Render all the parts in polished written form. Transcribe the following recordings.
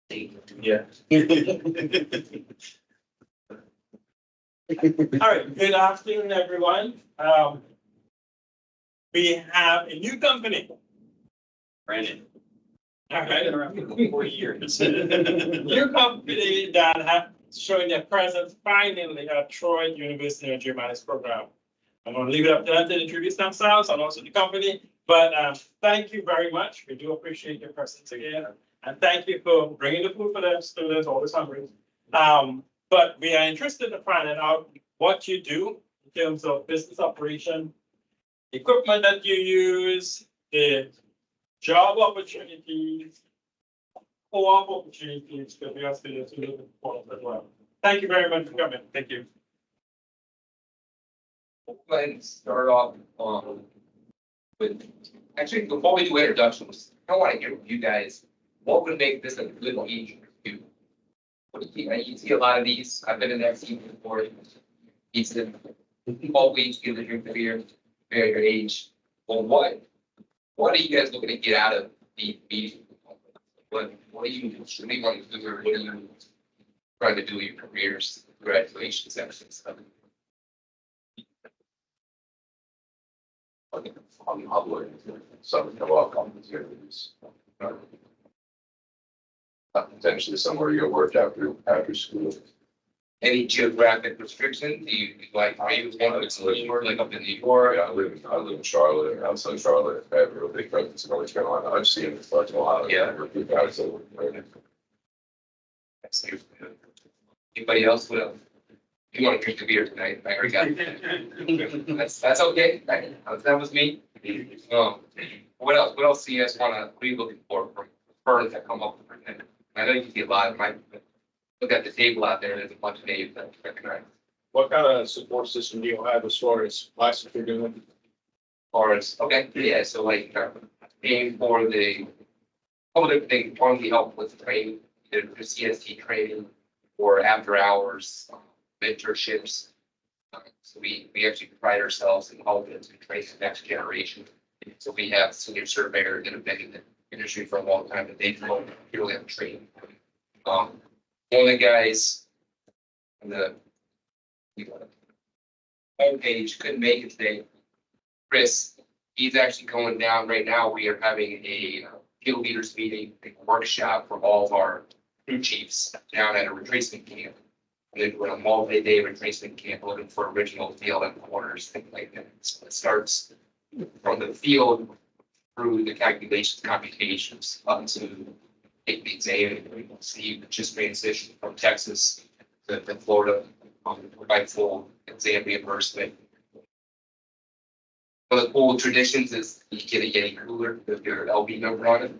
Yeah. All right, good afternoon, everyone. We have a new company. Brandon. All right. Been around for 4 years. New company that have showing their presence finally at Troy University in Germanics program. I'm going to leave it up to them to introduce themselves and also the company. But thank you very much. We do appreciate your presence again. And thank you for bringing the food for the students, always hungry. But we are interested in finding out what you do in terms of business operation, equipment that you use, the job opportunities, co-op opportunities that we are still looking for as well. Thank you very much for coming. Thank you. Go ahead and start off with, actually, before we do introductions, I want to hear from you guys, what would make this a good age for you? You see a lot of these, I've been in that scene before. It's the 12 weeks, give it your career, your age. Well, what are you guys looking to get out of the meeting? What do you really want to do, or what are you trying to do in your careers, graduations, everything stuff? On the public, some of the opportunities. Potentially somewhere you'll work after school. Any geographic restrictions? Do you like, are you one of the like up in New York? Yeah, I live in Charlotte, outside Charlotte. I have a real big presence in North Carolina. I've seen it like a lot. Yeah. Guys over there. Anybody else with you want to drink the beer tonight? I already got it. That's okay. That was me. What else? What else do you guys want to? What are you looking for from firms that come up with it? I know you see a lot of my look at the table out there. There's a bunch of names that recognize. What kind of support system do you have as far as license you're doing? Or it's okay, yeah. So like paying for the couple different things. One, we help with training, the CST training, or after hours mentorships. So we actually pride ourselves in helping to train the next generation. So we have senior surveyors that have been in the industry for a long time, but they really have training. One of the guys on the homepage couldn't make it today. Chris, he's actually going down right now. We are having a field leaders meeting, a workshop for all of our crew chiefs down at a retracement camp. They're doing a multi-day retracement camp looking for original field and corners, things like that. So it starts from the field through the calculations, computations, up to take the exam. Steve just transitioned from Texas to Florida, provide full exam reimbursement. One of the cool traditions is you get a Yeti cooler with your LB number on it.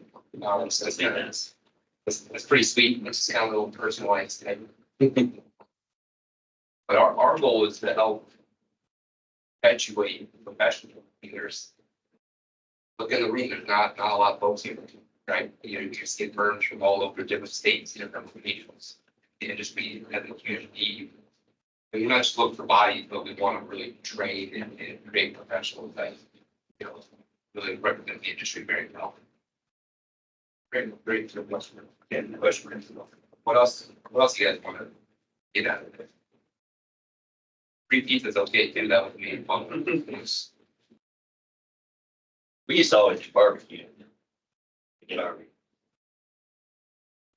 So that's pretty sweet. It's just kind of a little personalized thing. But our goal is to help perpetuate professional leaders. Look in the room, there's not a lot of folks here, right? You see firms from all over different states, different regions. The industry has a huge need. And we're not just looking for bodies, but we want to really train and create professionals that really represent the industry very well. Great question. What else you guys want to get out of it? 3 pizzas, okay, too. That would be fun. We used to always do barbecue. You know,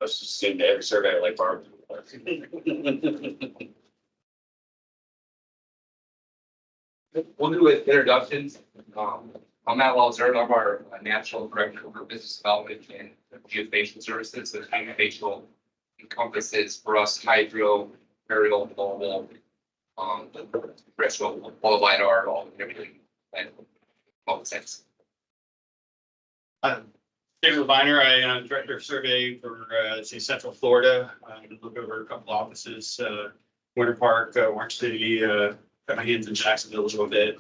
let's just assume that every survey like barbecue. We'll do it introductions. I'm Matt Walzer. I'm our National Director for Business Development and Geospatial Services. So geospatial encompasses for us hydro, aerial, mobile, terrestrial, all the LiDAR, all everything, and all the sense. David Viner, I am Director of Survey for Central Florida. I look over a couple offices, Winter Park, Orange City, got my hands in Jacksonville a little bit.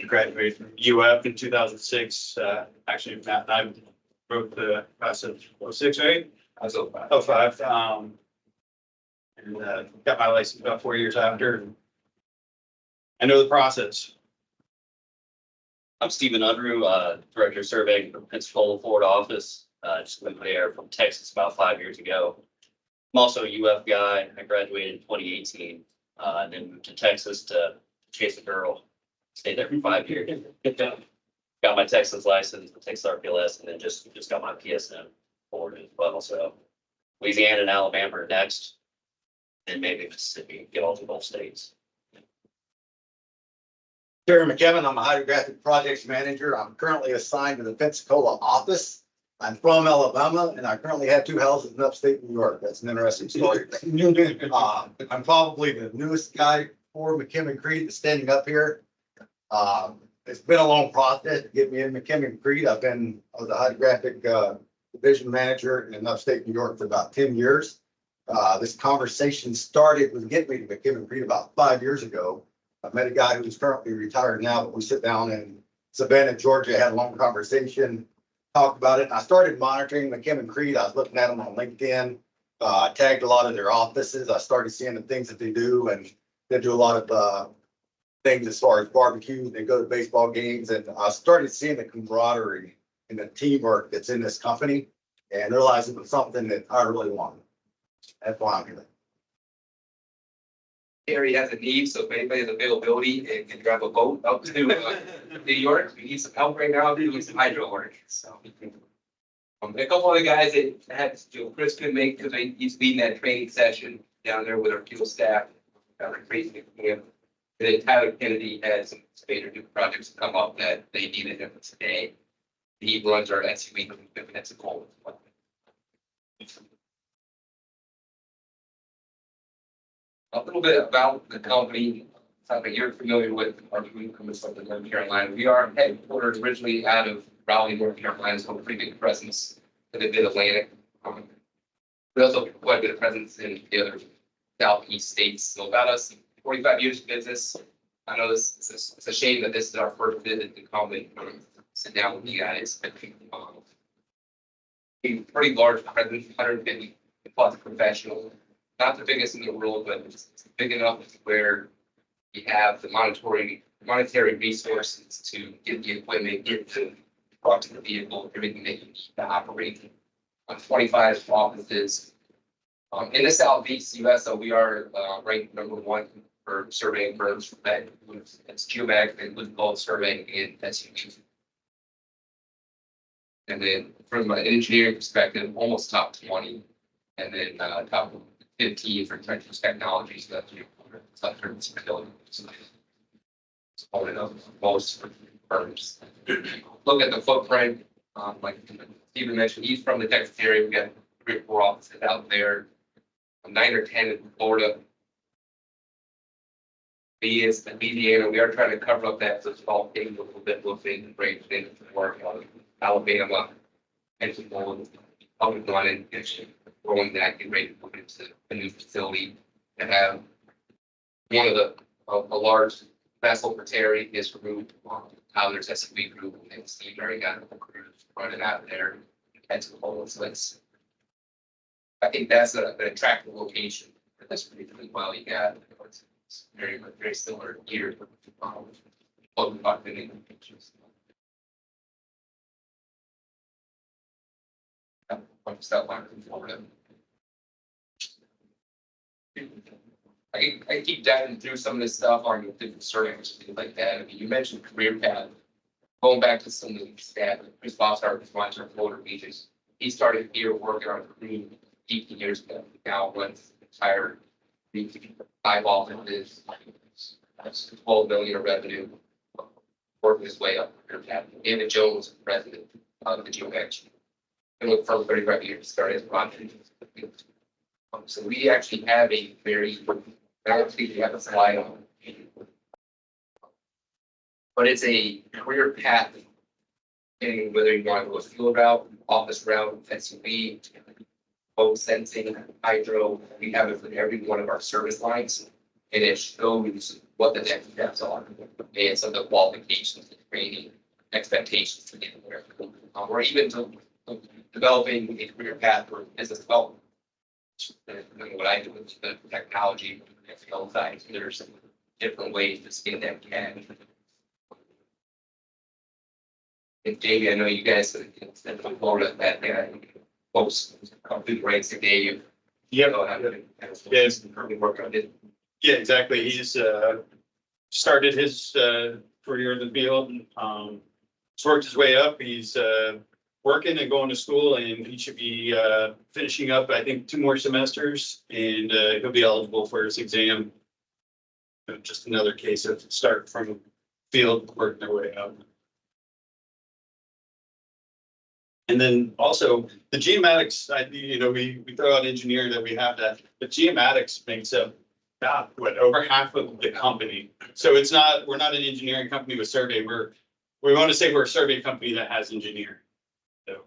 Graduated from UF in 2006. Actually, Matt and I wrote the class of 06, right? I was 05. And got my license about 4 years after. I know the process. I'm Stephen Unruh, Director of Surveying for Pensacola, Florida office. Just moved there from Texas about 5 years ago. I'm also a UF guy. I graduated in 2018, and then moved to Texas to chase a girl. Stayed there for 5 years. Got my Texas license, Texas RPLS, and then just got my PSM forward as well. So Louisiana and Alabama are next, and maybe Mississippi, get all the Gulf states. Terry McKim, I'm a hydrographic projects manager. I'm currently assigned to the Pensacola office. I'm from Alabama and I currently have 2 houses in upstate New York. That's an interesting story. I'm probably the newest guy for McKim and Creed that's standing up here. It's been a long process to get me in McKim and Creed. I was a hydrographic division manager in upstate New York for about 10 years. This conversation started with getting me to McKim and Creed about 5 years ago. I met a guy who's currently retired now, but we sit down in Savannah, Georgia, had a long conversation, talked about it. And I started monitoring McKim and Creed. I was looking at them on LinkedIn. I tagged a lot of their offices. I started seeing the things that they do, and they do a lot of things as far as barbecues. They go to baseball games, and I started seeing the camaraderie and the teamwork that's in this company, and realized it was something that I really wanted. That's why I'm here. Area has a need, so if anybody has availability and can drive a boat up to New York, we need some help right now, doing some hydro work, so. A couple of the guys that had, Chris couldn't make, because he's leading that training session down there with our fuel staff. Crazy camp. And then Tyler Kennedy had some major new projects come up that they needed him today. He runs our SUV equipment at Pensacola. A little bit about the company. Sounds like you're familiar with our income from North Carolina. We are headquartered originally out of Raleigh, North Carolina, so a pretty big presence in the Mid-Atlantic. We also have quite a bit of presence in the other Southeast states. So about us, 45 years of business. I know it's a shame that this is our first visit to come and sit down with you guys. A pretty large presence, 150 plus professionals. Not the biggest in the world, but it's big enough where we have the monetary resources to get the equipment, get the trucks, the vehicle, everything that you need to operate. 25 offices. In the Southeast US, so we are ranked #1 for surveying firms. That includes geomag, it includes both surveying and SUV. And then from an engineering perspective, almost top 20, and then top 15 for Texas technologies that you only of most firms. Look at the footprint, like Stephen mentioned, he's from the Texas area. We got 3 or 4 offices out there, 9 or 10 in Florida. He is in Louisiana. We are trying to cover up that football game a little bit, looking great things to work on Alabama and people up and running, growing that, get ready to move into a new facility and have one of a large vessel for Terry is removed. Tyler's SUV group and Steve already got a crews running out of there. Pensacola, so I think that's an attractive location for this really well. You got it's very similar here. Pictures. Stuff on Florida. I keep diving through some of this stuff on different surveys, things like that. I mean, you mentioned career path. Going back to some of the staff, Chris Bossart was watching our Florida regions. He started here working on crew 18 years ago. Now runs the entire eyeball in this. That's 12 million of revenue. Working his way up. David Jones, president of the GeoX. Been with for 35 years, started as a project. So we actually have a very, I don't think we have a slide on. But it's a career path. And whether you want to go a field route, office route, SUV, boat sensing, hydro, we have it for every one of our service lines. And it shows what the next steps are and some of the qualifications, the training, expectations to get there. Or even to developing a career path for business development. What I do with the technology, there's different ways to skin that cat. And Jamie, I know you guys said before that folks come through the ranks to Dave. Yes. Currently working on it. Yeah, exactly. He's started his career in the field. He's worked his way up. He's working and going to school, and he should be finishing up, I think, 2 more semesters, and he'll be eligible for his exam. Just another case of start from field, working their way up. And then also the geomatics, we throw out engineer that we have that, but geomatics makes up over half of the company. So we're not an engineering company with survey. We want to say we're a survey company that has engineer. So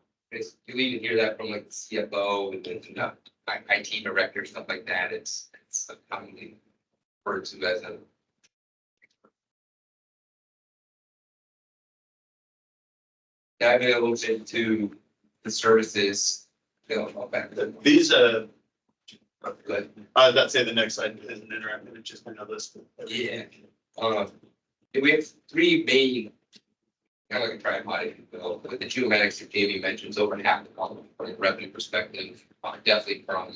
You even hear that from like the CFO and IT director, stuff like that. It's commonly referred to as a. Diving a little bit into the services, these, but I'd say the next slide isn't interactive, it's just another list. yeah, we have 3 main. Kind of like a tripod, if you will, with the geomatics that Jamie mentions, over half the problem from a revenue perspective, definitely from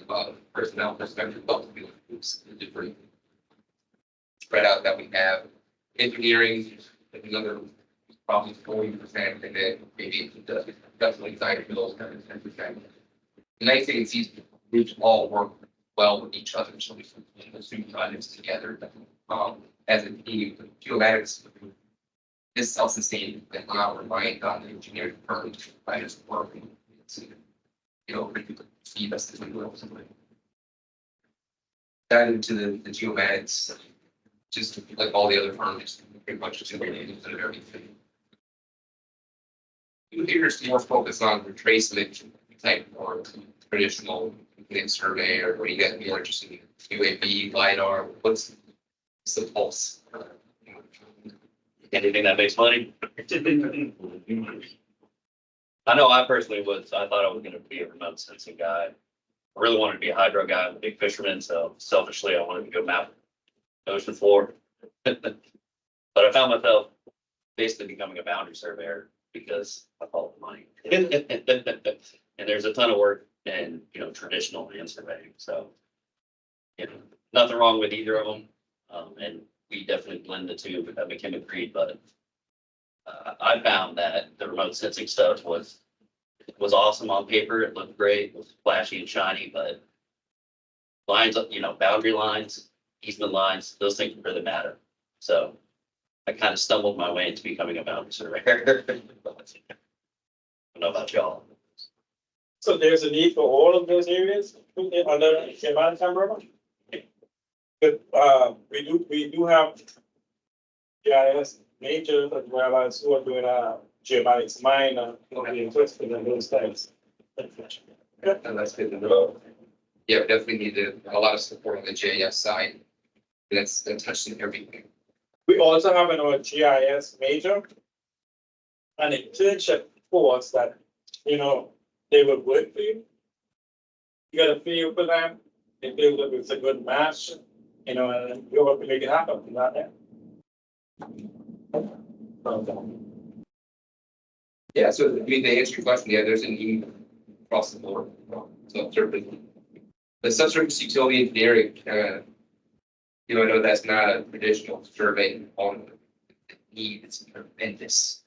personnel perspective, both groups, the different spread out that we have. Engineering, another probably 40%, and then maybe definitely side bills, 10%. The nice thing is these groups all work well with each other, so we can assume projects together. As a team, geomatics is self-sustaining and not reliant on the engineering firm to provide us work to, feed us as we will. That into the geomatics, just like all the other firms, pretty much just related to everything. Here's more focus on retracement type or traditional survey, or where you get more interested in UAV, LiDAR, what's the pulse? Anything that makes money. I know I personally I thought I was gonna be a remote sensing guy. I really wanted to be a hydro guy. I'm a big fisherman, so selfishly I wanted to go map the ocean floor. But I found myself basically becoming a boundary surveyor because I follow the money. And there's a ton of work in, traditional land surveying, so. Nothing wrong with either of them. And we definitely blend the two at McKim and Creed, but I found that the remote sensing stuff was awesome on paper. It looked great, it was flashy and shiny, but lines, boundary lines, easement lines, those things really matter. So I kind of stumbled my way into becoming a boundary surveyor. I don't know about y'all. So there's a need for all of those areas under geomatics umbrella? But we do have GIS majors as well as who are doing geomatics minor, interested in those types. And that's good to know. Yeah, we definitely need a lot of support on the JS side. That's touching everything. We also have an GIS major an internship course that, they would work for you. You got a feel for them, they feel that it's a good match, and you're able to make it happen from that. Yeah, so to answer your question, yeah, there's a need across the board. So the subsurface utility engineering, I know that's not a traditional survey component. The need is tremendous.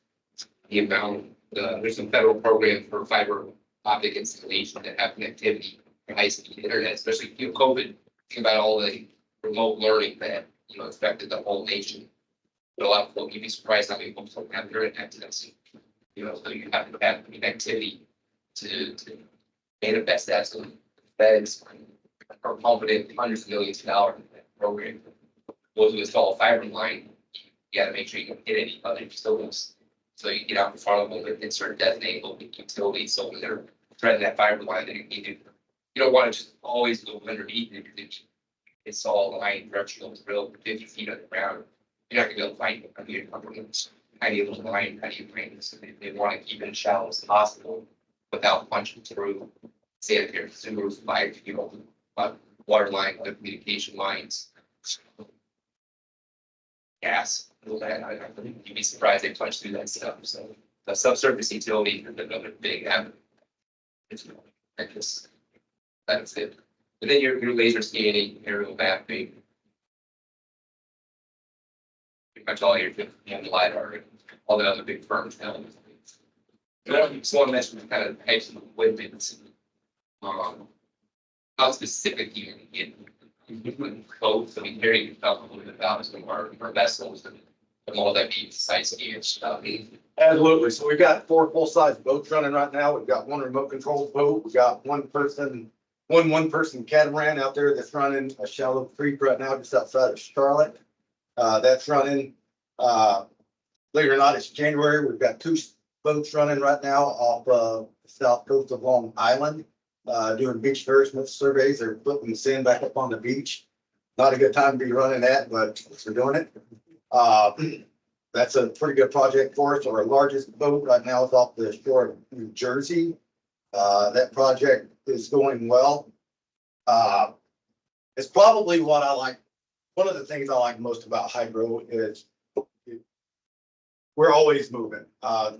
The amount, there's some federal program for fiber optic installation that have connectivity for high-speed internet, especially COVID. Think about all the remote learning that affected the whole nation. But a lot of folks, you'd be surprised how many folks don't have internet access. So you have to have connectivity to manifest that. So feds are pumping hundreds of millions of dollars in that program. Those who install a fiber line, you got to make sure you don't hit any other facilities. So you get out in front of them and insert designate local utilities. So when they're threading that fiber line, you don't want to just always go underneath it. It's all line directional drill 50 feet underground. You're not going to be able to find it under your government. How do you line? How do you bring this? They want to keep it as shallow as possible without punching through sanitary sewers, water line, communication lines, gas. You'd be surprised they punch through that stuff. So The subsurface utility, another big avenue. I guess that's it. And then your laser scanning, aerial mapping. Pretty much all your, and LiDAR, and all the other big firms now. So one mentioned kind of types of equipment. How specific you can get both. I mean, here you talk a little bit about some of our vessels and the multi-beam site scan stuff. Absolutely. So we've got 4 full-size boats running right now. We've got 1 remote controlled boat. We've got one person catamaran out there that's running a shallow creek right now just outside of Charlotte. That's running, believe it or not, it's January. We've got 2 boats running right now off the south coast of Long Island, doing beach nourishment surveys. They're putting the sand back up on the beach. Not a good time to be running that, but we're doing it. That's a pretty good project for us. Our largest boat right now is off the shore of New Jersey. That project is going well. It's probably what I like. One of the things I like most about hydro is we're always moving.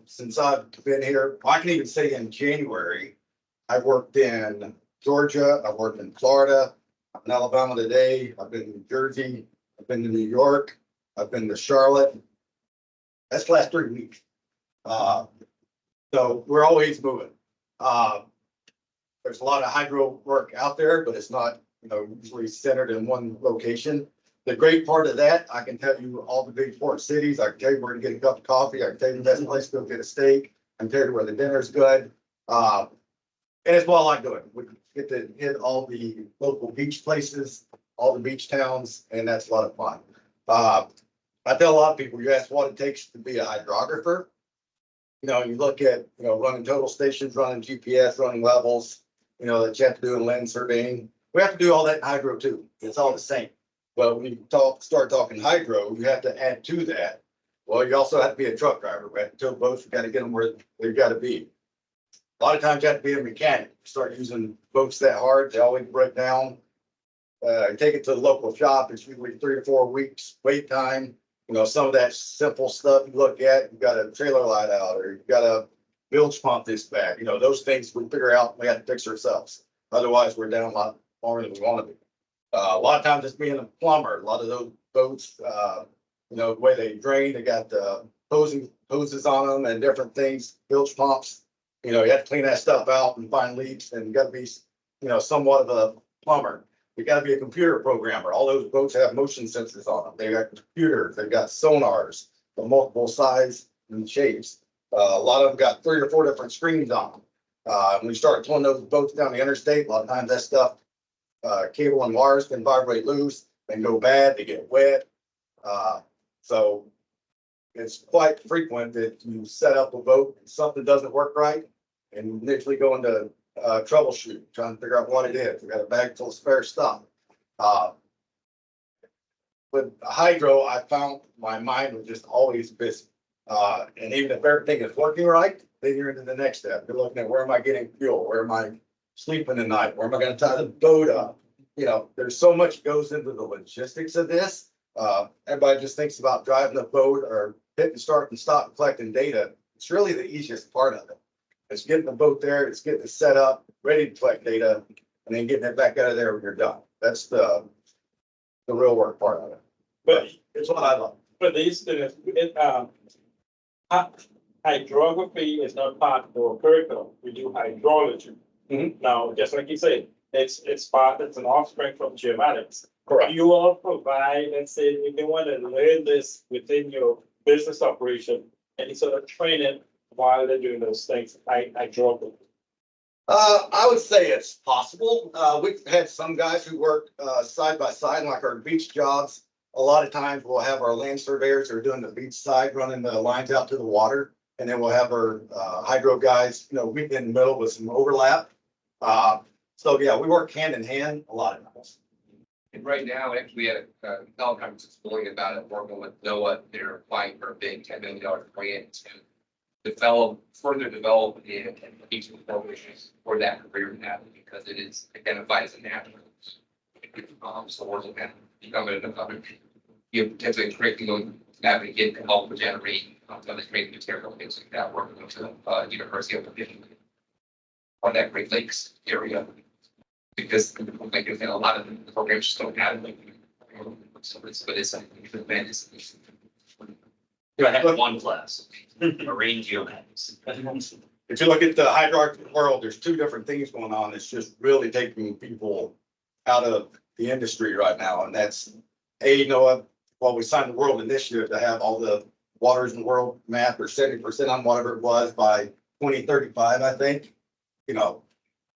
Since I've been here, I can even say in January, I've worked in Georgia, I've worked in Florida, I'm in Alabama today, I've been in New Jersey, I've been to New York, I've been to Charlotte. That's the last 3 weeks. So we're always moving. There's a lot of hydro work out there, but it's not, usually centered in one location. The great part of that, I can tell you all the big port cities. I can tell you where to get a cup of coffee. I can tell you the best place to go get a steak. I can tell you where the dinner's good. And it's what I like doing. We get to hit all the local beach places, all the beach towns, and that's a lot of fun. I tell a lot of people, you ask what it takes to be a hydrographer. You look at, running total stations, running GPS, running levels, that you have to do in land surveying. We have to do all that in hydro too. It's all the same. But when you start talking hydro, you have to add to that. Well, you also have to be a truck driver. We have to tow boats. We got to get them where they've got to be. A lot of times you have to be a mechanic. You start using boats that hard, they always break down. Take it to the local shop. It's usually 3 to 4 weeks wait time. Some of that simple stuff you look at, you've got a trailer light out, or you've got a bilge pump this back. Those things we figure out, we have to fix ourselves. Otherwise, we're down a lot longer than we want to be. A lot of times it's being a plumber. A lot of those boats, the way they drain, they got hoses on them and different things, bilge pumps. You have to clean that stuff out and find leaks, and you got to be, somewhat of a plumber. You got to be a computer programmer. All those boats have motion sensors on them. They got computers, they've got sonars of multiple size and shapes. A lot of them got 3 or 4 different screens on them. When we start pulling those boats down the interstate, a lot of times that stuff, cable and wires can vibrate loose, they go bad, they get wet. So it's quite frequent that you set up a boat and something doesn't work right, and you literally go into troubleshoot, trying to figure out what it is. We got a bag full of spare stuff. With hydro, I found my mind was just always busy. And even if everything is working right, then you're into the next step. You're looking at, where am I getting fuel? Where am I sleeping at night? Where am I going to tie the boat up? There's so much goes into the logistics of this. Everybody just thinks about driving the boat or hitting start and stop and collecting data. It's really the easiest part of it. It's getting the boat there, it's getting it set up, ready to collect data, and then getting it back out of there when you're done. That's the real work part of it. But It's what I love. for these students, hydrography is not part of our curriculum. We do hydrology. Mhm. Now, just like you said, it's an offspring from geomatics. Correct. You all provide, let's say, if they want to learn this within your business operation, any sort of training while they're doing those things, hydrography. I would say it's possible. We've had some guys who work side by side, like our beach jobs. A lot of times we'll have our land surveyors who are doing the beach side, running the lines out to the water. And then we'll have our hydro guys, we in the middle with some overlap. So yeah, we work hand in hand a lot of times. And right now, actually, we had a teleconference this morning about it, working with NOAA. They're applying for a big $10 million grant to further develop and teach programs for that career path, because it is identified as a natural. So we're looking at becoming another, potentially curriculum navigate to help generate other great material, things like that, working with the University of Virginia on that Great Lakes area. Because like a lot of the programs just don't have like, so it's something for events. I had one class, marine geomatics. If you look at the hydraulic world, there's two different things going on. It's just really taking people out of the industry right now. And that's, well, we signed the world initiative to have all the waters in the world mapped or 70% on whatever it was by 2035, I think.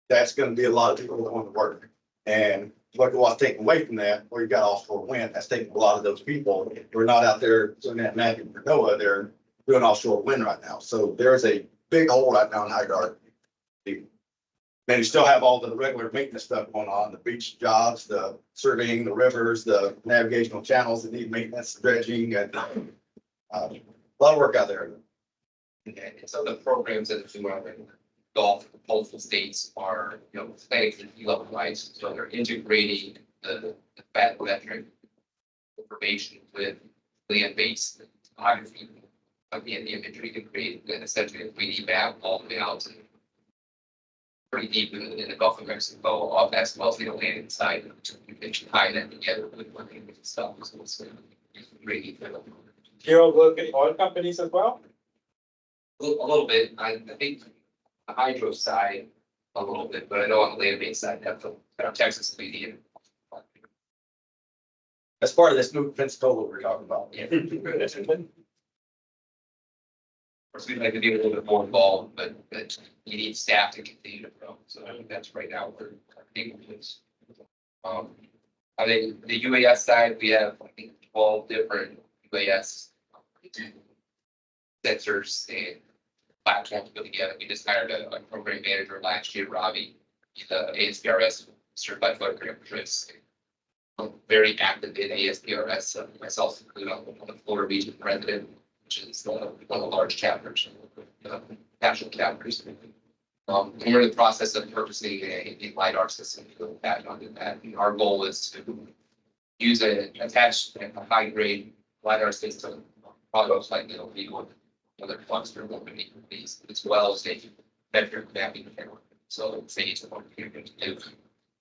That's gonna be a lot of people going to work. And look at what's taken away from that, where you got offshore wind, that's taking a lot of those people. We're not out there doing that mapping for NOAA, they're doing offshore wind right now. So there's a big hole right now in hydraulic. Then you still have all the regular maintenance stuff going on, the beach jobs, the surveying, the rivers, the navigational channels that need maintenance, dredging, and a lot of work out there. And some of the programs that are doing Gulf coastal states are, planning for sea level rise, so they're integrating the bathymetric information with land-based topography. Again, the imagery to create essentially a 3D map all the way out to pretty deep in the Gulf of Mexico, off as well as the Atlantic side, they should tie that together with working with stuff. So it's really You're working oil companies as well? a little bit. I think the hydro side a little bit, but I know on the land-based side, definitely Texas, Louisiana. That's part of this new Pensacola we're talking about. Yeah. Of course, we'd like to be a little bit more involved, but you need staff to continue to grow. So I think that's right now where our people is. On the UAS side, we have, I think, 12 different UAS sensors and platforms put together. We just hired a program manager last year, Robbie. He's the ASPRS certified photographers. I'm very active in ASPRS, myself included on the Florida region president, which is one of the large chapters, national chapters. We're in the process of purchasing a LiDAR system to go back onto that. And our goal is to use attach a high grade LiDAR system, probably most likely it'll be with other cluster these as well as a metric mapping framework. So say it's what you're going to do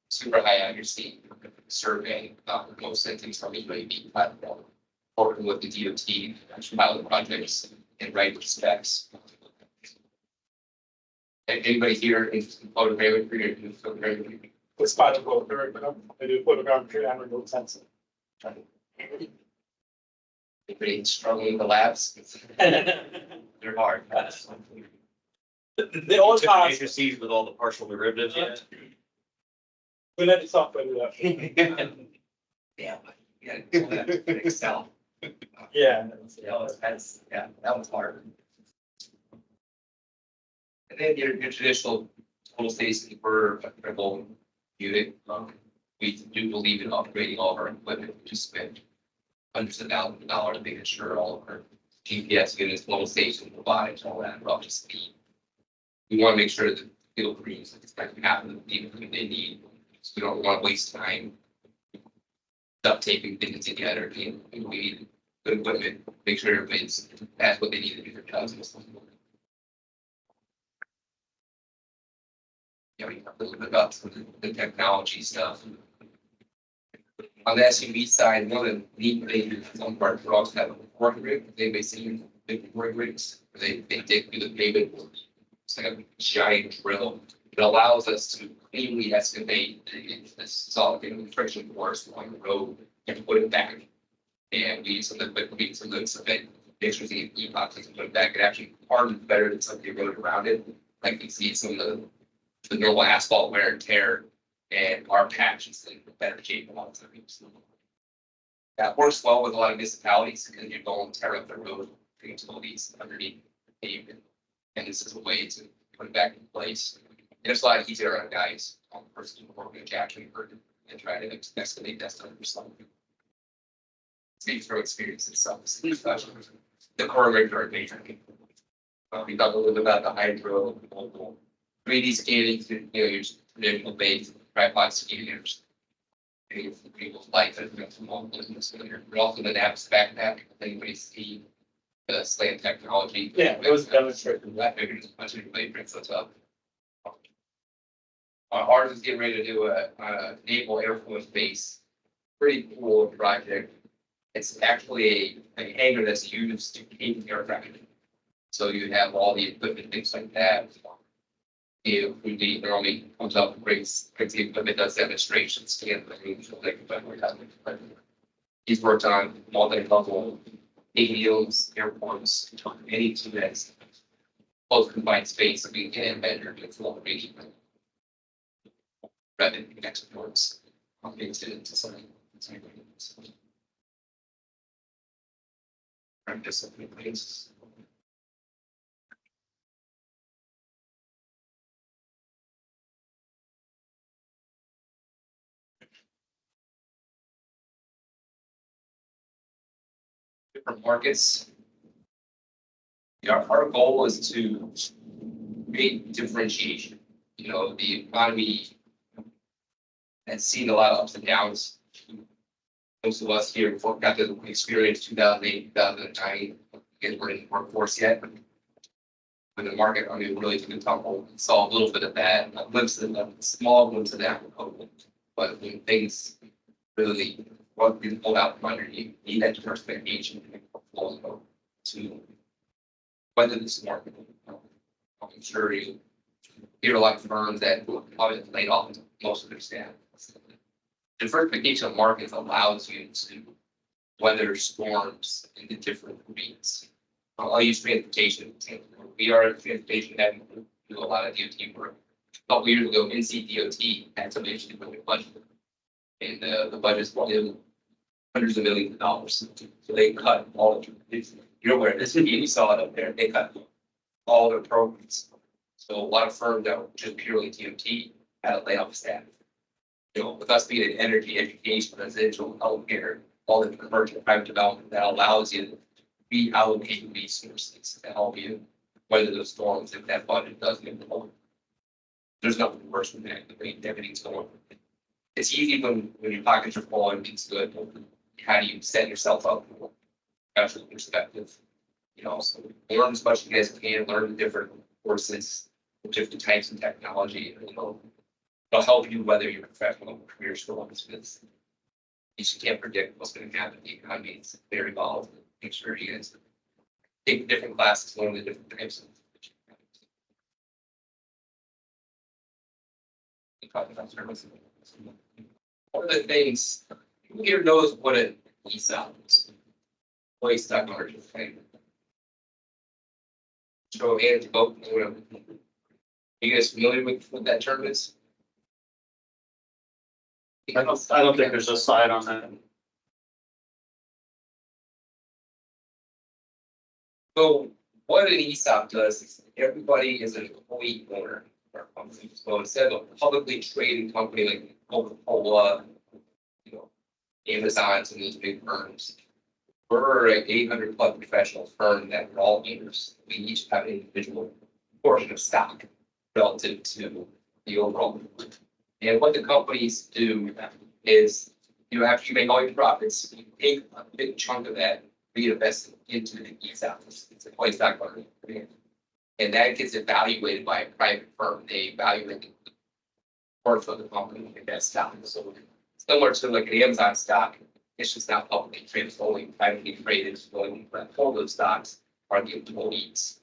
super high accuracy survey, most things from the UAV platform, working with the DOT, pilot projects, and writing specs. Anybody here in photogrammetry or do photogrammetry? It's part of photogrammetry. I do photogrammetry and remote sensing. Anybody struggling with the labs? They're hard. They all Took pass. matrices with all the partial derivatives yet? We let the software do that. Yeah. Yeah, Excel. Yeah. That was hard. And then your traditional total states for a critical unit, we do believe in upgrading all of our equipment. We just spend hundreds of thousands of dollars making sure all of our GPS units, total stations, robotics, all that are up to speed. We want to make sure that the field crews expect to happen, even if they need. So we don't want to waste time duct taping things together. We need good equipment, make sure everybody's has what they need to do their jobs. We talked a little bit about the technology stuff. On the SUV side, one of the neat things, some parts we also have a work rig. They basically big work rigs. They dig through the pavement. It's like a giant drill. It allows us to cleanly excavate this solid friction force along the road and put it back. And we use some liquid, we use some good cement, pictures the epoxies and put it back. It actually hardens better than something road around it. Like you see some of the normal asphalt wear and tear, and our patch is in better shape a lot of times. That works well with a lot of municipalities because you're going to tear up the road, utilities underneath the pavement. And this is a way to put it back in place. And it's a lot easier on guys, on the person working a jack and try to excavate that stuff yourself. Speaks from experience itself. The core rigs are amazing. We talked a little bit about the hydro, mobile 3D scanning, your traditional base, tripod scanners. People's life has been from all business. But also the NAPS backpack, if anybody's seen slant technology. Yeah, it was demonstrated. I figured as much as anybody brings this up. Ours is getting ready to do a naval air force base. Pretty cool project. It's actually a hangar that's used to keep aircraft. So you have all the equipment, things like that. If we need, normally comes up, brings the equipment, does demonstrations, scan things, so they can find what happens. He's worked on multi-level ADOs, airports, anything that's close confined space, we can embed with full region. Revenue exports, into something. Places. Different markets. Our goal is to create differentiation. You know, the economy has seen a lot of ups and downs. Most of us here got to experience 2008, 2009, because we're in the workforce yet. When the market, I mean, really took a tumble, saw a little bit of that, a glimpse of a small glimpse of that. But when things really, what we pulled out from under you, need that diversification to weather this market. I'm sure you hear a lot of firms that probably laid off most of their staff. Diversification of markets allows you to weather storms into different regions. I'll use transportation. We are transportation that do a lot of DOT work. A couple years ago, NCDOT had some issues with their budget. And the budget's in hundreds of millions of dollars. So they cut all of it. You're aware, this is, you saw it up there, they cut all their programs. So a lot of firms that were just purely DOT had to lay off staff. You know, with us being in energy, education, residential, healthcare, all the commercial private development that allows you to reallocate resources to help you weather those storms if that budget doesn't improve. There's nothing worse than that. Everything's going. It's easy when your pockets are full and it's good. How do you set yourself up from a professional perspective? You know, so learn as much as you guys can, learn the different courses, different types of technology, you know. It'll help you whether your professional career storms, because you just can't predict what's going to happen. The economy is very volatile. Make sure you guys take different classes, learn the different types of. One of the things, who here knows what an ESOP is? Employee stock ownership plan. Show of hands, vote. You guys familiar with what that term is? I don't think there's a slide on that. So what an ESOP does is everybody is an employee owner of our company. So instead of a publicly traded company like Coca-Cola, you know, Amazon, and those big firms, we're an 800+ professional firm that we're all owners. We each have an individual portion of stock relative to the overall. And what the companies do is, you know, after you make all your profits, you take a big chunk of that, reinvest it into the ESOP. It's a place stock market. And that gets evaluated by a private firm. They evaluate the worth of the company and that stock. So similar to like an Amazon stock, it's just not publicly traded, it's only privately traded. Only all those stocks are the employees.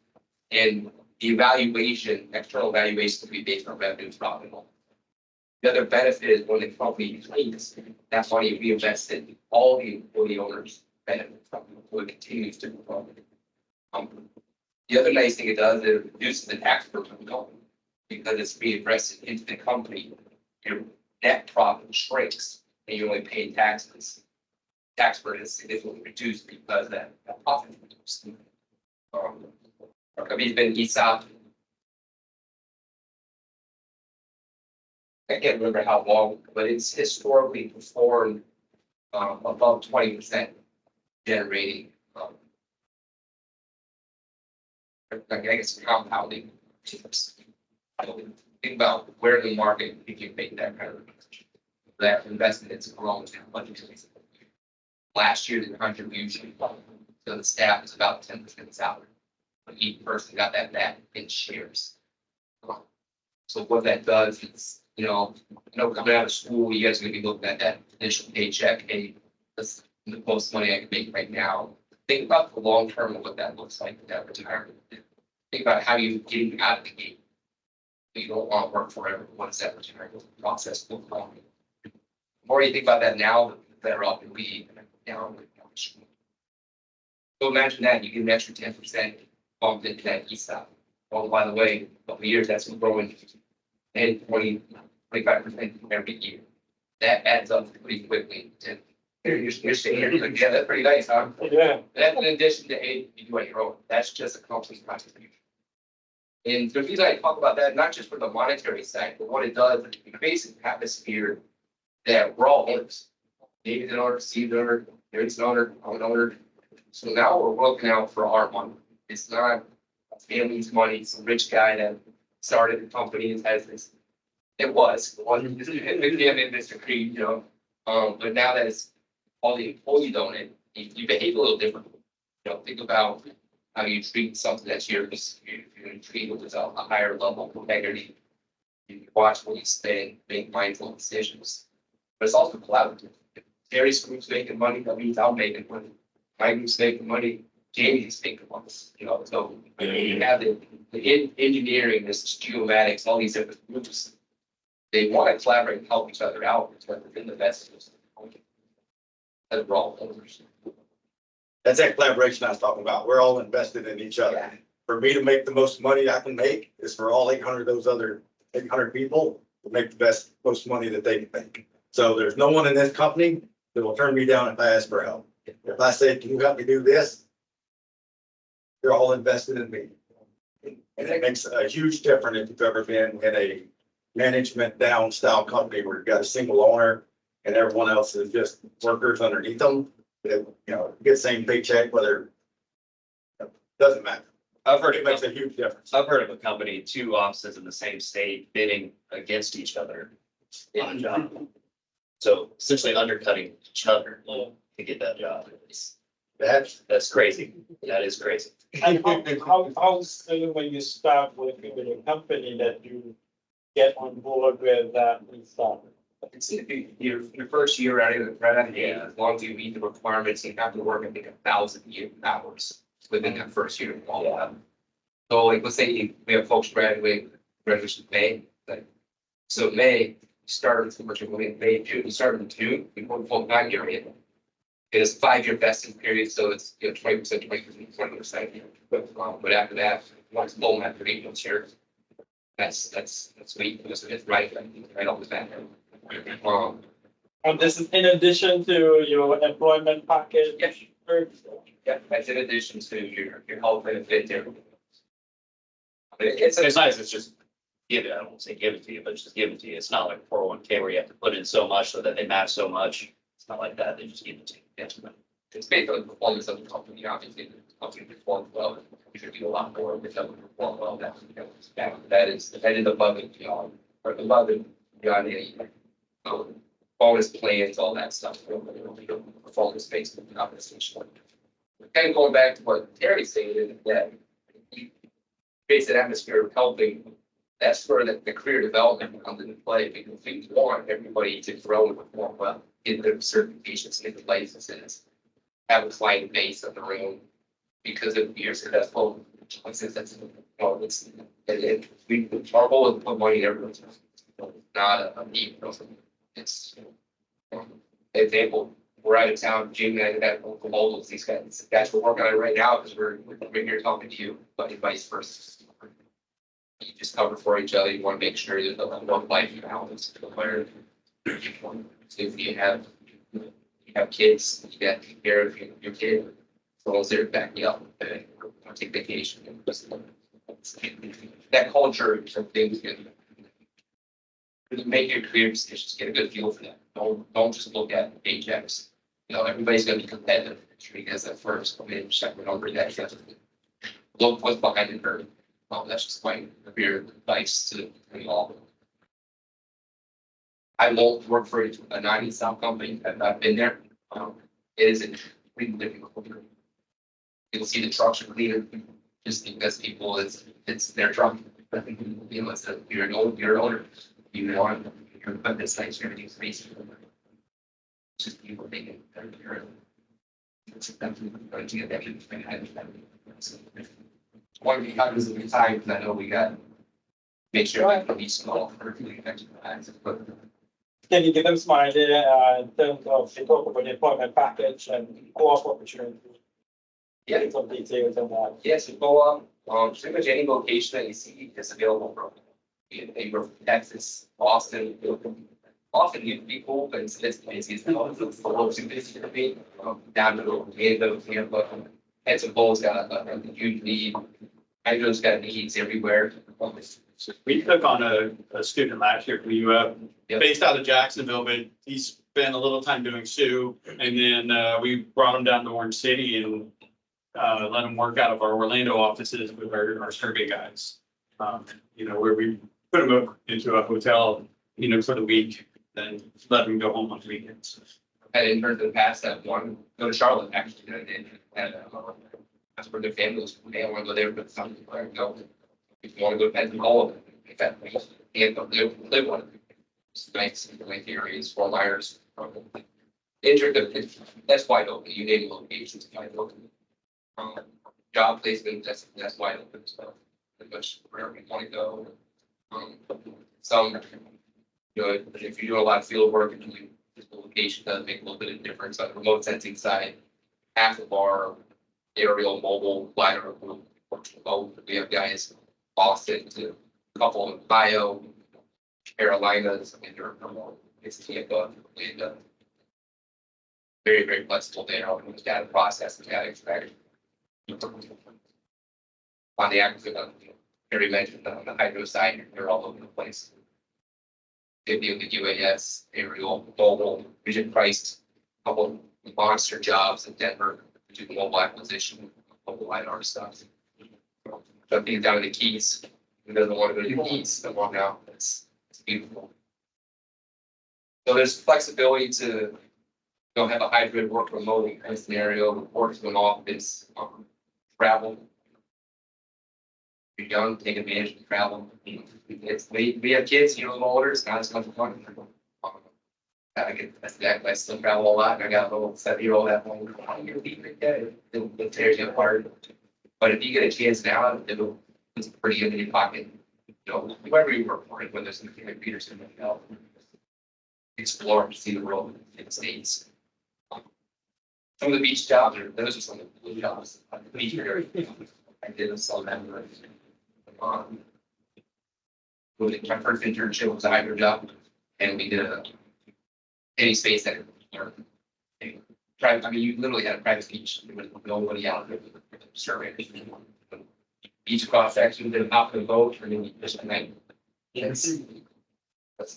And the evaluation, external evaluation will be based on revenue and profit. The other benefit is when the company trades, that money reinvested, all the employee owners benefit from it, so it continues to grow. The other nice thing it does is it reduces the tax burden of the company because it's reinvested into the company. Your net profit shrinks and you only pay taxes. Tax burden is significantly reduced because that profit is reduced. Our company's been ESOP. I can't remember how long, but it's historically performed above 20%, generating, I guess, compounding. Think about where in the market if you make that kind of that investment, it's grown to budget. Last year, the contribution So the staff is about 10% salary. But each person got that back in shares. So what that does is, coming out of school, you guys are gonna be looking at that initial paycheck, hey, this is the most money I can make right now. Think about the long term of what that looks like in that retirement. Think about how you get out of the gate. You don't want to work forever. What does that retirement process look like? The more you think about that now, the better off you'll be. So imagine that you get an extra 10% bumped into that ESOP. Oh, by the way, a couple of years that's been growing 10, 20, 25% every year. That adds up pretty quickly. And you're sitting here, you're like, yeah, that's pretty nice, huh? Yeah. That's in addition to, hey, you do on your own. That's just a company's contribution. And the reason I talk about that, not just for the monetary side, but what it does, it creates an atmosphere that we're all owners. David's an owner, Steve's an owner, Eric's an owner, I'm an owner. So now we're looking out for our money. It's not a family's money, some rich guy that started the company and has this. It was McKim and Mr. Creed, but now that it's all the employees own it, you behave a little differently. Think about how you treat something that's yours. You're treated with a higher level of integrity. You watch what you spend, make mindful decisions. But it's also collaborative. If Terry's group's making money, that means I'm making money. My group's making money, Jamie's making money. So you have the engineering, this geomatics, all these different groups. They want to collaborate and help each other out. It's within the best interest of the company. As we're all owners. That's that collaboration I was talking about. We're all invested in each other. Yeah. For me to make the most money I can make is for all 800 of those other 800 people to make the most money that they can make. So there's no one in this company that will turn me down if I ask for help. If I say, can you help me do this? They're all invested in me. And it makes a huge difference if you've ever been in a management down style company where you've got a single owner and everyone else is just workers underneath them. Get the same paycheck, whether doesn't matter. I've heard It makes a huge difference. I've heard of a company, two offices in the same state bidding against each other on a job. So essentially undercutting each other to get that job. That's crazy. That is crazy. And how soon when you start working with a company that you get on board with that and stuff? It's your first year out of the yeah, as long as you meet the requirements, you have to work, I think, 1,000 hours within that first year of all that. So like, let's say we have folks graduation May, so May, you start in May, June, you start in June, before the full time year in. It is a 5-year vesting period, so it's 20%, 20%. But after that, once full after 8 months here, that's sweet, because it's right off the bat. And this is in addition to your employment package? Yes. Yeah, that's in addition to your health benefit there. It's nice, it's just give it, I won't say give it to you, but just give it to you. It's not like 401k where you have to put in so much so that they match so much. It's not like that, they just give it to you. It's based on the performance of the company, obviously, the company performs well, you should do a lot more with them perform well, that is above and beyond, or above and beyond any bonus plans, all that stuff, performance based on compensation. Kind of going back to what Terry stated, that creates an atmosphere of helping. That's where the career development comes into play, because we want everybody to grow and perform well, get their certifications, get the licenses, have a client base of their own, because if you're successful, our goal is to put money in everyone's mouth. Not a need. It's example. We're out of town, Jamie and I have local models, these guys we're working on it right now because we're here talking to you, but vice versa. You just cover for each other. You want to make sure there's a one life balance where if you have kids, you got to take care of your kid. As long as they're backing up, take vacation. That culture is something you make your career decisions, get a good feel for that. Don't just look at paychecks. Everybody's going to be competitive. Because at first, come in, check the number that look what's behind the curve. That's just my career advice to all. I won't work for a 90 South company. I've been there. It is a completely different culture. You'll see the trucks are cleaner, just because people, it's their truck. You know, it's a, you're an owner, you want, you're putting this nice, you're gonna space. Just people thinking. It's definitely going to get that. One of the times of the time, because I know we got, make sure that can be small for the next times, but Can you give them some idea, in terms of, they talk about the employment package and co-op opportunity? yeah. Some details on that. Yes, you go up, pretty much any location that you see is available from. Anywhere from Texas, Austin, often you people, but it's busy, it's a little too busy for me. Down to Orlando, Tampa, and some Bulls got a huge need. Hydro's got needs everywhere. We took on a student last year from UF, Yep. based out of Jacksonville, but he spent a little time doing Sioux. And then we brought him down to Orange City and let him work out of our Orlando offices with our survey guys. You know, where we put him up into a hotel, you know, for the week, then let him go home on weekends. Had interns in the past that want to go to Charlotte, actually, and that's where their family was. They don't want to go there, but some people are going. If you want to go to Pensacola, if that can't go live one. It's nice, like areas, Fort Myers. That's wide open. You name locations, wide open. Job placement, that's wide open. So pretty much wherever you want to go. Some, you know, if you're doing a lot of field work and doing physical location, does make a little bit of difference. On the remote sensing side, half of our aerial, mobile, glider, we have guys Boston to a couple in Ohio, Carolinas, and it's Tampa, and very, very flexible there on the data processing, data extraction. On the agriculture, Harry mentioned on the hydro side, they're all over the place. They deal with UAS, aerial, mobile, vision priced, couple of monster jobs in Denver, do the mobile acquisition, mobile LiDAR stuff. But being down in the Keys, who doesn't want to go to the Keys, they want now, it's beautiful. So there's flexibility to, you know, have a hybrid work remote kind of scenario, work to an office, travel. You're young, take advantage of travel. We have kids, you know, older, it's not as much fun. I still travel a lot, and I got a little 7-year-old at home. You're leaving it, it tears you apart. But if you get a chance now, it's pretty good in your pocket. You know, wherever you work for it, whether it's in Peterson, you know, explore, see the world in the States. Some of the beach jobs those are some of the blue jobs. The beach area, I did some of them. My first internship was a hybrid job, and we did any space that private. I mean, you literally had a private beach with nobody out there survey. Beach cross section, did a hop and boat, and then you just connect. Yes, it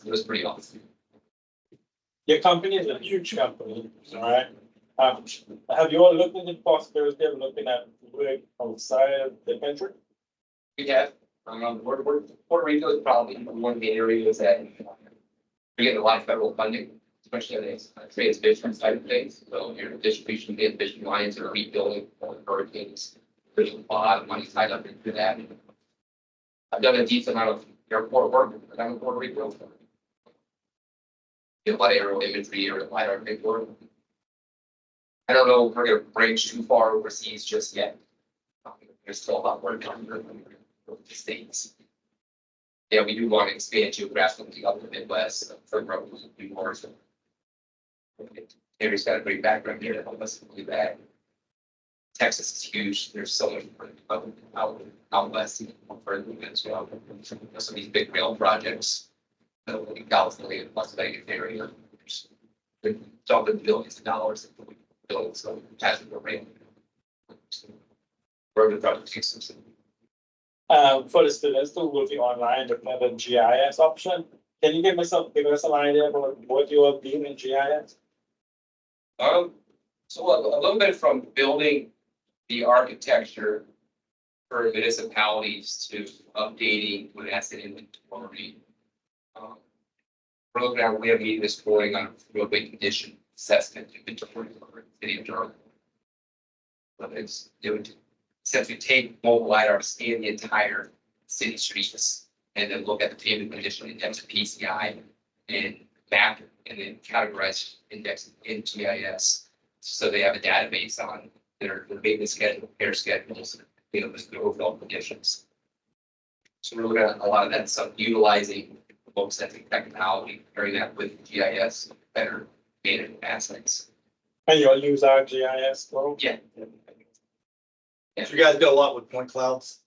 was pretty awesome. Your company is a huge company, all right? Have you all looked into the possibility of looking at work outside of the country? We have, Puerto Rico is probably one of the areas that we get a lot of federal funding, especially on the transmission side of things. So your distribution lines are rebuilding hurricanes. There's a lot of money tied up into that. I've done a decent amount of airport work down in Puerto Rico. A lot of aerial imagery or LiDAR paperwork. I don't know if we're going to branch too far overseas just yet. There's still a lot more to come from the States. Yeah, we do want to expand geographically up the Midwest for growth and more. So Harry's got a great background here to help us do that. Texas is huge. There's so much out west further as well. Some of these big rail projects in California and Las Vegas area. It's all been billions of dollars building some passenger rail. Road projects. For the students who will be online looking at the GIS option, can you give us some idea about what you are doing in GIS? So a little bit from building the architecture for municipalities to updating with asset inventory. Program we have meeting this morning on roadway condition assessment inventory for the city of Durham. But it would essentially take mobile LiDAR, scan the entire city streets, and then look at the pavement condition index of PCI and map and then categorize index in GIS. So they have a database on their maintenance schedule, repair schedules, just the overall conditions. So we're looking at a lot of that stuff, utilizing remote sensing technology, pairing that with GIS, better data assets. And you'll use our GIS, though? Yeah. If you guys do a lot with point clouds,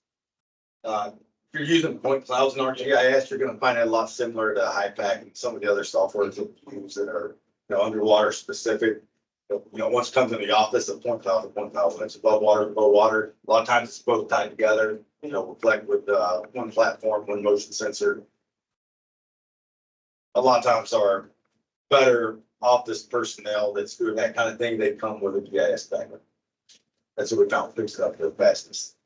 if you're using point clouds in ArcGIS, you're gonna find it a lot similar to HiPAC and some of the other softwares that we use that are, underwater specific. Once it comes in the office, a point cloud, when it's above water, below water, a lot of times it's both tied together, reflect with, one platform, one motion sensor. A lot of times our better office personnel that's doing that kind of thing, they come with a GIS background. That's what we found fixed up the fastest.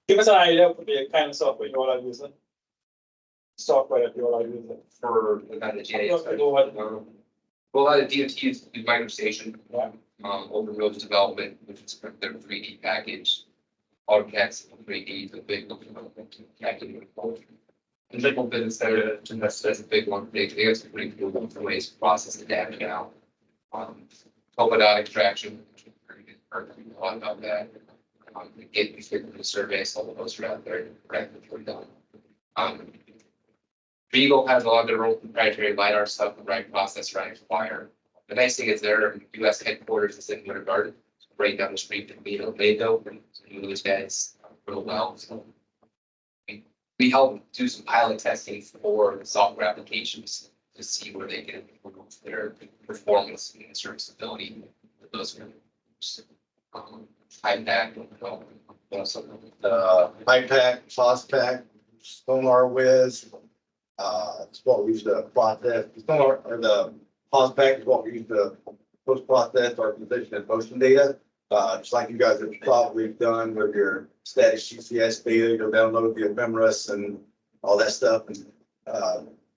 Give us an idea of the kind of software you all are using. Software that you all are using. For the kind of GIS. Go ahead. Well, a lot of DOTs use MicroStation, Yeah. Open Roads Development, which is their 3D package. AutoCAD's 3D, the big package. And Little Business Center, that's a big one. They have some pretty cool ways to process the data now. Open dot extraction, which is very good. Heard a lot about that. Get the surveys, all of those are out there, practically done. Beagle has a lot of their own proprietary LiDAR stuff, the right process, right wire. The nice thing is their US headquarters is in Winter Garden, right down the street from Beagle. They know those guys real well. So we help do some pilot testing for software applications to see where they can improve their performance and serviceability with those groups. IPAC, IPAC, FOSPAC, Sonar Wiz. It's what we use to process, Sonar, or the FOSPAC is what we use to post-process our position and motion data. Just like you guys have probably done with your static GCS data, go download the ephemeris and all that stuff and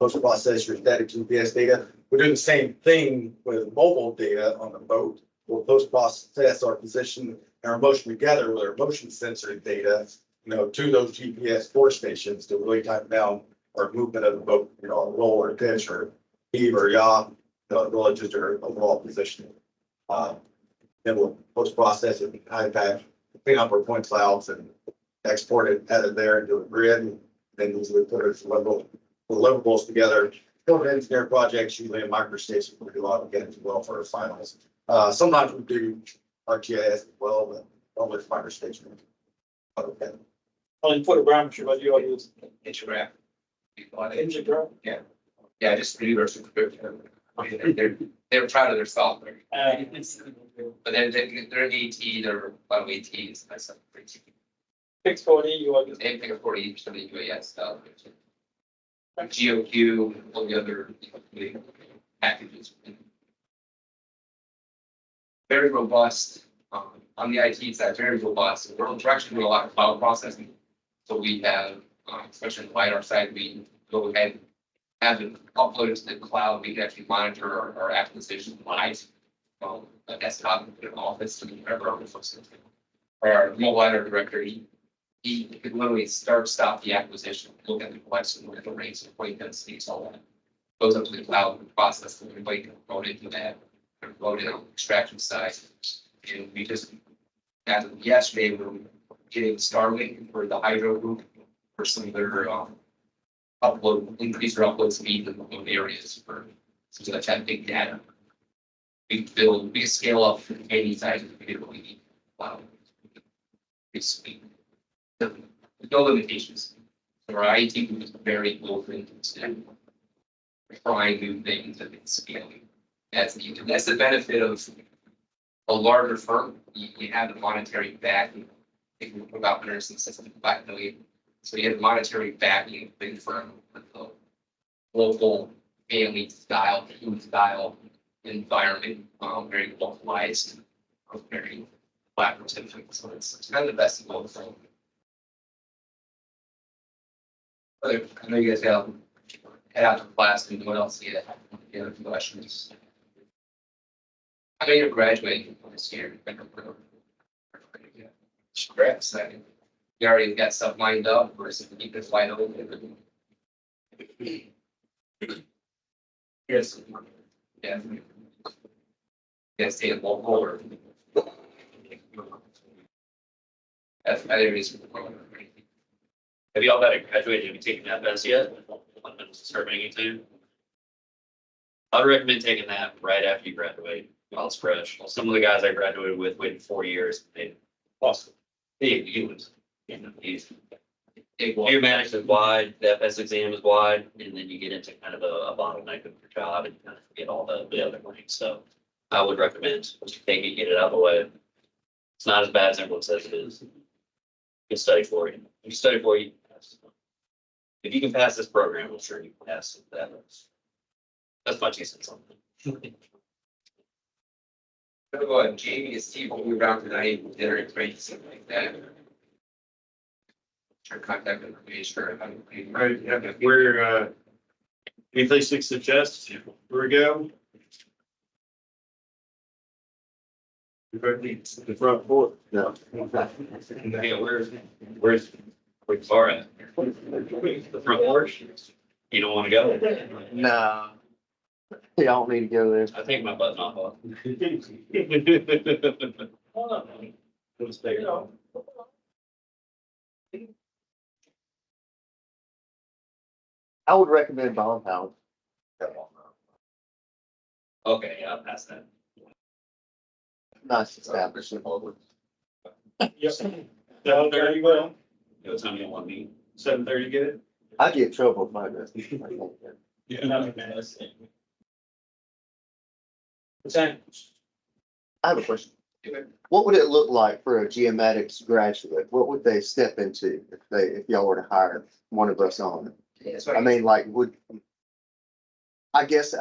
post-process your static GPS data. We're doing the same thing with mobile data on the boat. We'll post-process our position and our motion together with our motion sensor data, to those GPS force stations to really type down our movement of the boat, a roll or pitch or heave or yaw, really just our overall position. Then we'll post-process it in iPad, clean up our point clouds and export it out of there into a grid. Then usually put our deliverables together. Field engineer projects, usually in MicroStation, we do a lot of getting as well for our finals. Sometimes we do ArcGIS as well, but always MicroStation. Okay. Only photogrammetry, what you all use. Intergraph. Intergraph. Yeah, just read our subscription. They're proud of their software. But they're AT, they're a lot of ATs, that's stuff. 640, you all use. They pick up 40% of the UAS stuff. GOQ, all the other packages. Very robust, on the IT side, very robust. We're actually doing a lot of cloud processing. So we have, especially on the LiDAR side, we go ahead, have it uploaded to the cloud. We can actually monitor our acquisition live from a desktop in an office to wherever our folks. Our mobile LiDAR director, he could literally stop the acquisition, look at the collection, look at the rates, the point densities, all that. Goes up to the cloud and process, and everybody can load into that, load it on the extraction side. And we just, as of yesterday, we're getting Starlink for the hydro group for some of their increase their upload speed in remote areas for some of that big data. We can scale up from any size of computer we need. Wow. It's no limitations. Our IT group is very open to trying new things and scaling. That's the benefit of a larger firm. You have the monetary backing. I think we're about 165 million. So you have the monetary backing of a big firm with the local family style, team style environment, very localized, very collaborative. So it's kind of the best of both. I know you guys got head out to class and what else you have questions. I know you're graduating this year. Stress, I mean, you already got stuff lined up versus keep this wide open. Yes. Yeah. Yeah, stay in local or. That's my reason. Have you all that graduated? Have you taken FS yet? Start making too? I'd recommend taking that right after you graduate, while it's fresh. Some of the guys I graduated with waited 4 years. They lost. You your management is wide, the FS exam is wide, and then you get into kind of a bottleneck of your job and you kind of forget all the other things. So I would recommend just take it, get it out of the way. It's not as bad as everyone says it is. You can study for it. If you study for it, you can pass. If you can pass this program, I'm sure you can pass that. That's my 2 cents on it. Go ahead, Jamie and Steve will be around tonight, dinner and break, something like that. Your contact information or how you. Right, yeah, we're, any place to suggest, where we go? The front porch. No. Yeah, where's far at? The front porch? You don't want to go? Nah. Y'all need to go there. I take my button off. I would recommend Bomb House. Okay, yeah, I'll pass that. Nice establishment. Yep. 7:30, well, What time do you want me? 7:30, get it? I get in trouble with my dress. I have a question. What would it look like for a geomatics graduate? What would they step into if y'all were to hire one of us on? I mean, like, I guess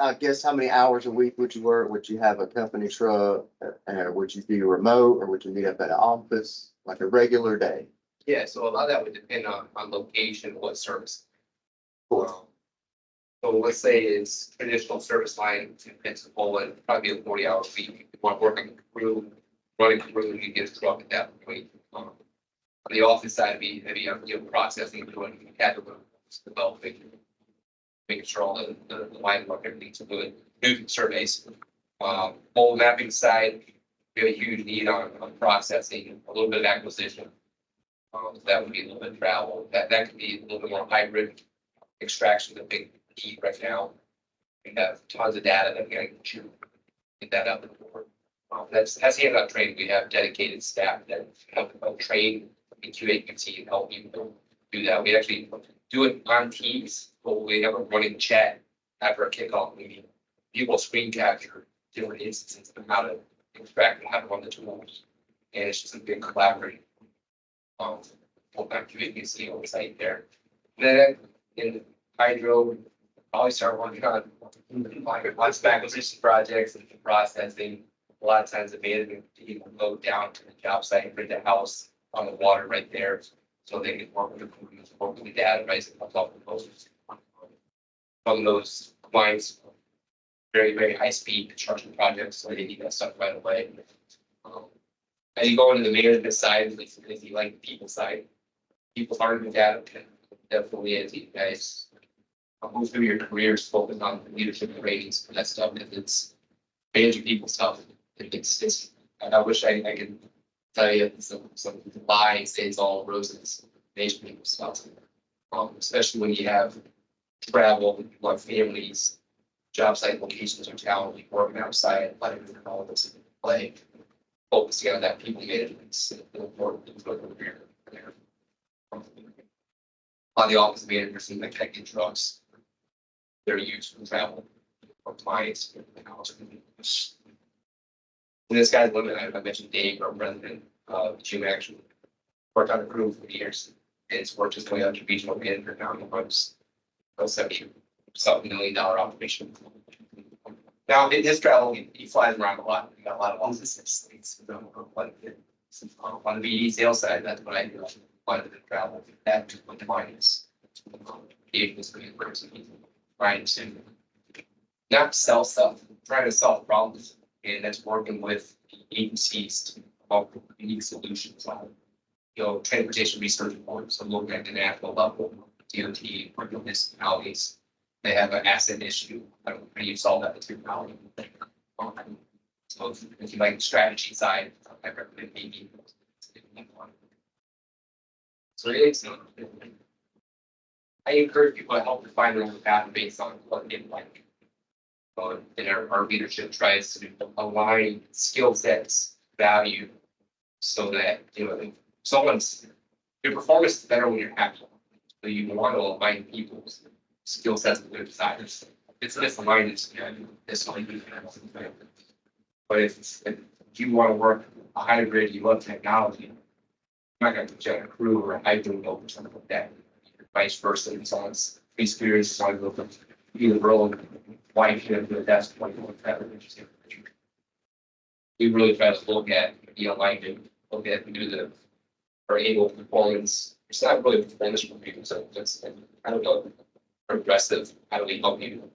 how many hours a week would you work? Would you have a company truck? Would you be remote or would you meet up at an office, like a regular day? Yeah, so a lot of that would depend on location, what service. So let's say it's traditional service line to Pensacola, probably a 40-hour week. If you want working crew, running crew, you get a truck at that point. On the office side, it'd be processing, doing category developing, making sure all the line work, everything's good, doing surveys. Mobile mapping side, we have a huge need on processing, a little bit of acquisition. That would be a little bit of travel. That could be a little bit more hybrid extraction, the big need right now. We have tons of data that we gotta get that out the door. That's hands-on training. We have dedicated staff that help train in QA/QC and help people do that. We actually do it on Teams, but we have a running chat after a kickoff meeting. People screen capture different instances of how to extract and how to run the tools. And it's just a big collaborative. Full-time QA/QC on site there. Then in hydro, probably start working on lots of acquisition projects and processing. A lot of times the management team will go down to the job site and bring the house on the water right there. So they can work with the crews, work with the data, right? Some of those clients, very, very high speed construction projects, so they need that stuff right away. As you go into the management side, if you like the people side, people aren't the data, definitely as you guys move through your careers, focus on leadership and ratings, and that stuff. If it's managing people stuff, it's I wish I could tell you some lies, it's all roses, managing people stuff. Especially when you have travel, like families, job site locations are challenging, working outside, letting all this into play. Focusing on that people management is important to go career. On the office manager, seem like tech trucks. They're used for travel for clients. And this guy's limited. I mentioned Dave, our president, Jim actually worked on a crew for years. And it's worked his way up to regional manager now. He runs a $70-something million operation. Now, in his travel, he flies around a lot. We got a lot of offices. On the BD sales side, that's what I do. A lot of the travel, that to the clients. Dave was good person. Trying to not sell stuff, trying to solve problems. And that's working with agencies to come up with unique solutions on transportation research report, so looking at the national level, DOT, or municipalities, they have an asset issue. How do you solve that with your power? So if you like the strategy side, I recommend maybe. So it's, I encourage people to help define their own path based on what they like. And our leadership tries to align skill sets, value, so that, if someone's, your performance is better when you're happy. So you want to align people's skill sets with their desires. It's misaligned, it's only. But if you want to work a hybrid, you love technology, you're not going to put you on a crew or a hybrid or something like that. Vice versa, it's on free spirits, it's on either girl and wife, that's what interesting. We really try to look at the alignment, look at our able performance. It's not really performance for people, so it's, I don't know, progressive, how do we help you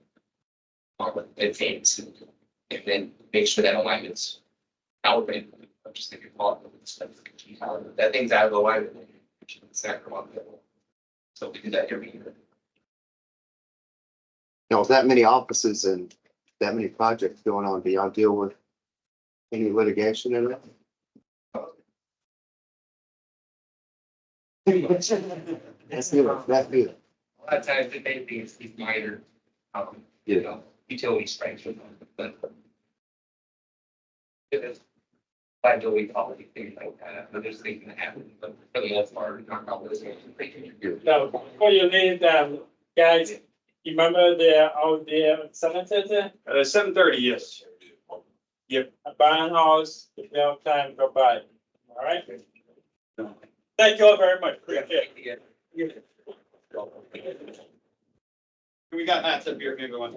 advance and then make sure that alignment's elevated. I'm just thinking that thing's out of alignment. So we do that every year. With that many offices and that many projects going on, do y'all deal with any litigation in that? That's good, that's good. A lot of times the main thing is these minor, utility strengths, but it's liability policy, things like that, but there's things that happen, but for the most part, not all this. Now, before you leave, guys, you remember out there, Senator, 7:30, yes. a barn house, if you have time, go by. All right? Thank you all very much. Appreciate it. We got Matt's up here, maybe one.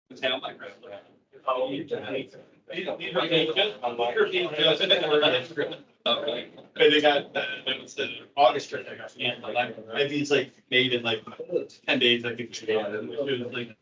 But they got, it's the August trip. Maybe it's like made in like 10 days, I think.